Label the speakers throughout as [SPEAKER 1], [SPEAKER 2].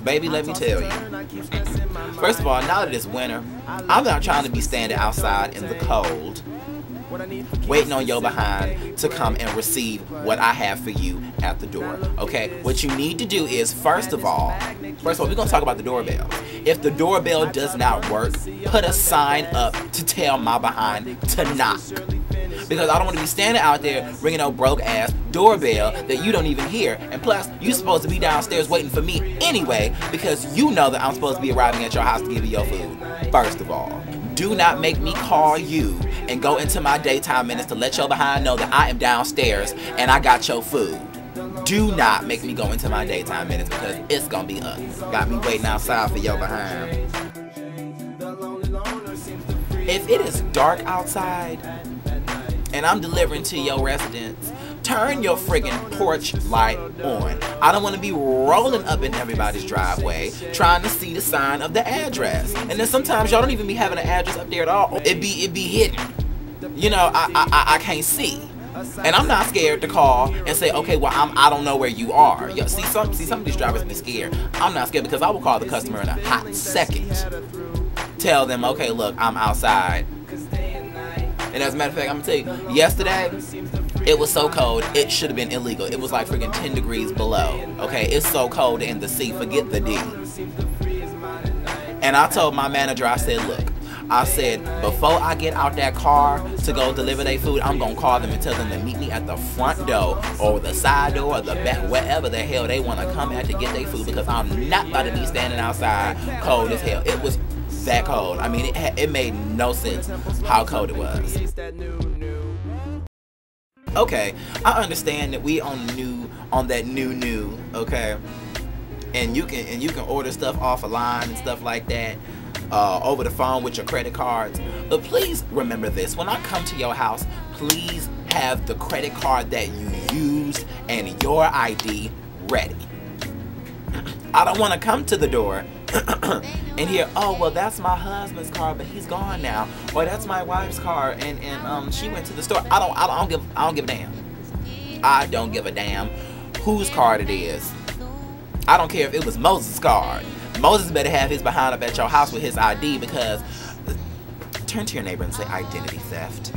[SPEAKER 1] Baby, let me tell you. First of all, now that it's winter, I'm not trying to be standing outside in the cold, waiting on your behind to come and receive what I have for you at the door. Okay, what you need to do is, first of all, we're gonna talk about the doorbell. If the doorbell does not work, put a sign up to tell my behind to knock. Because I don't want to be standing out there ringing no broke ass doorbell that you don't even hear. And plus, you're supposed to be downstairs waiting for me anyway, because you know that I'm supposed to be arriving at your house to give you your food. First of all, do not make me call you and go into my daytime minutes to let your behind know that I am downstairs and I got your food. Do not make me go into my daytime minutes, because it's gonna be ugly. Got me waiting outside for your behind. If it is dark outside and I'm delivering to your residence, turn your friggin' porch light on. I don't want to be rolling up in everybody's driveway trying to see the sign of the address. And then sometimes y'all don't even be having an address up there at all. It be hidden. You know, I can't see. And I'm not scared to call and say, okay, well, I don't know where you are. Yo, see some of these drivers be scared. I'm not scared, because I will call the customer in a hot second. Tell them, okay, look, I'm outside. And as a matter of fact, I'm gonna tell you, yesterday, it was so cold, it should have been illegal. It was like freaking 10 degrees below. Okay, it's so cold in the C, forget the D. And I told my manager, I said, look, I said, before I get out that car to go deliver their food, I'm gonna call them and tell them to meet me at the front door or the side door or the back, wherever the hell they wanna come at to get their food, because I'm not about to be standing outside cold as hell. It was that cold. I mean, it made no sense how cold it was. Okay, I understand that we on that new, okay, and you can order stuff off a line and stuff like that over the phone with your credit cards. But please remember this: when I come to your house, please have the credit card that you used and your ID ready. I don't want to come to the door and hear, oh, well, that's my husband's car, but he's gone now, or that's my wife's car, and she went to the store. I don't give a damn. I don't give a damn whose card it is. I don't care if it was Moses' card. Moses better have his behind up at your house with his ID, because turn to your neighbor and say, identity theft.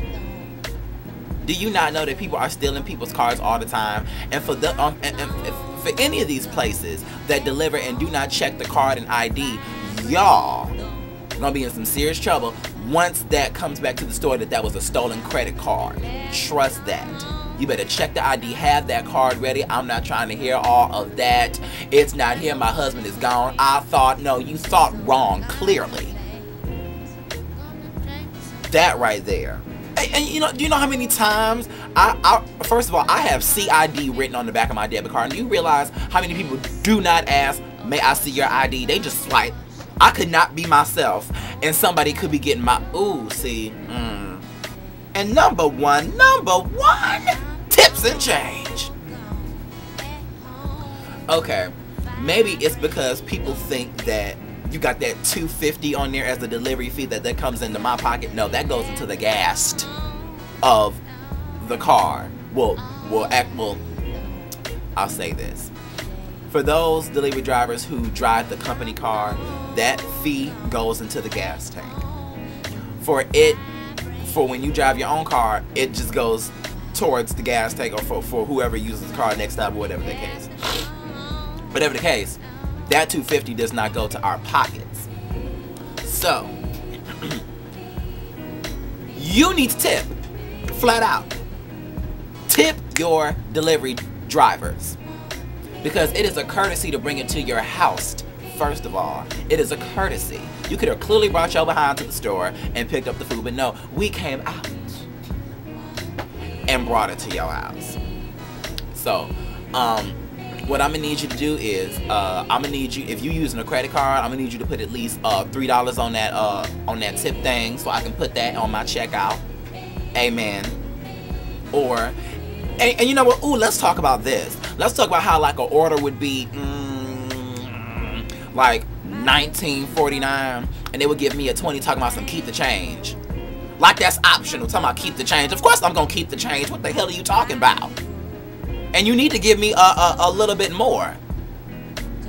[SPEAKER 1] Do you not know that people are stealing people's cards all the time? And for the for any of these places that deliver and do not check the card and ID, y'all gonna be in some serious trouble once that comes back to the store that was a stolen credit card. Trust that. You better check the ID, have that card ready. I'm not trying to hear all of that. It's not here, my husband is gone. I thought, no, you thought wrong, clearly. That right there. And you know, do you know how many times first of all, I have CID written on the back of my debit card, and you realize how many people do not ask, may I see your ID? They just swipe. I could not be myself, and somebody could be getting my, ooh, see, And number one, tips and change. Okay, maybe it's because people think that you got that $2.50 on there as the delivery fee that comes into my pocket. No, that goes into the gas of the car. Well, I'll say this. For those delivery drivers who drive the company car, that fee goes into the gas tank. For when you drive your own car, it just goes towards the gas tank, or for whoever uses the car next time, or whatever the case. Whatever the case, that $2.50 does not go to our pockets. So, you need to tip, flat out. Tip your delivery drivers, because it is a courtesy to bring it to your house. First of all, it is a courtesy. You could have clearly brought your behind to the store and picked up the food, but no, we came out and brought it to your house. So, what I'm gonna need you to do is, I'm gonna need you, if you're using a credit card, I'm gonna need you to put at least $3 on that tip thing, so I can put that on my checkout. Amen. Or, and you know what? Ooh, let's talk about this. Let's talk about how like an order would be, like $19.49, and they would give me a 20 talking about some keep the change. Like that's optional. Talking about keep the change. Of course I'm gonna keep the change. What the hell are you talking about? And you need to give me a little bit more.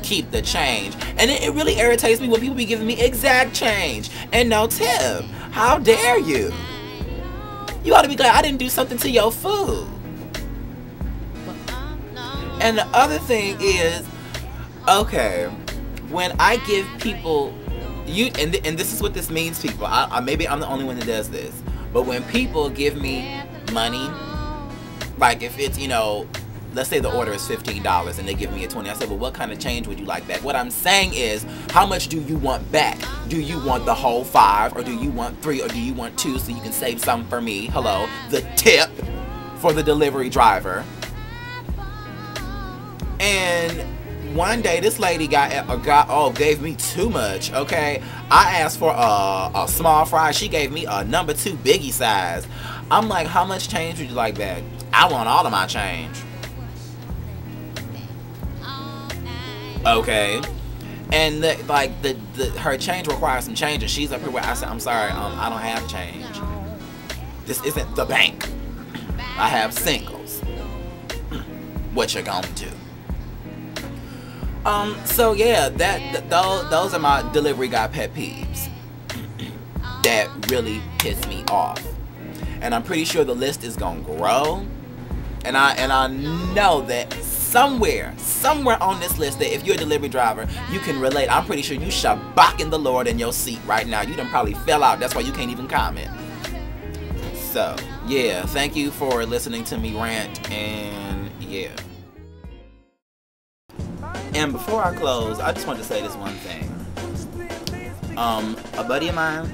[SPEAKER 1] keep the change. And it really irritates me when people be giving me exact change and no tip. How dare you? You ought to be glad I didn't do something to your food. And the other thing is, okay, when I give people, and this is what this means, people. Maybe I'm the only one that does this, but when people give me money, like if it's, you know, let's say the order is $15 and they give me a 20, I said, well, what kind of change would you like back? What I'm saying is, how much do you want back? Do you want the whole 5, or do you want 3, or do you want 2 so you can save some for me? Hello, the tip for the delivery driver. And one day this lady gave me too much. Okay, I asked for a small fry. She gave me a number 2 biggie size. I'm like, how much change would you like back? I want all of my change. Okay, and her change requires some change, and she's up here where I said, I'm sorry, I don't have change. This isn't the bank. I have singles. What you gonna do? So yeah, those are my delivery guy pet peeves that really piss me off, and I'm pretty sure the list is gonna grow, and I know that somewhere on this list, that if you're a delivery driver, you can relate. I'm pretty sure you shabbaking the Lord in your seat right now. You done probably fell out. That's why you can't even comment. So yeah, thank you for listening to me rant, and yeah. And before I close, I just want to say this one thing. A buddy of mine,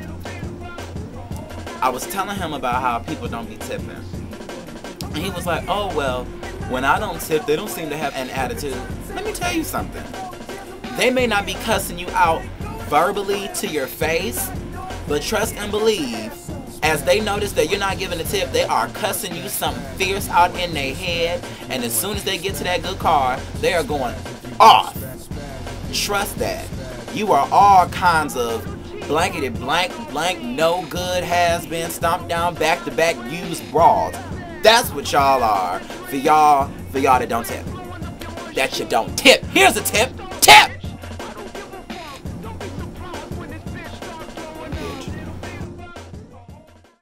[SPEAKER 1] I was telling him about how people don't be tipping. And he was like, oh, well, when I don't tip, they don't seem to have an attitude. Let me tell you something. They may not be cussing you out verbally to your face, but trust and believe, as they notice that you're not giving a tip, they are cussing you something fierce out in their head, and as soon as they get to that good car, they are going off. Trust that. You are all kinds of blankety blank, no good, has been, stomped down, back to back, used broads. That's what y'all are. For y'all that don't tip. That you don't tip. Here's a tip. Tip!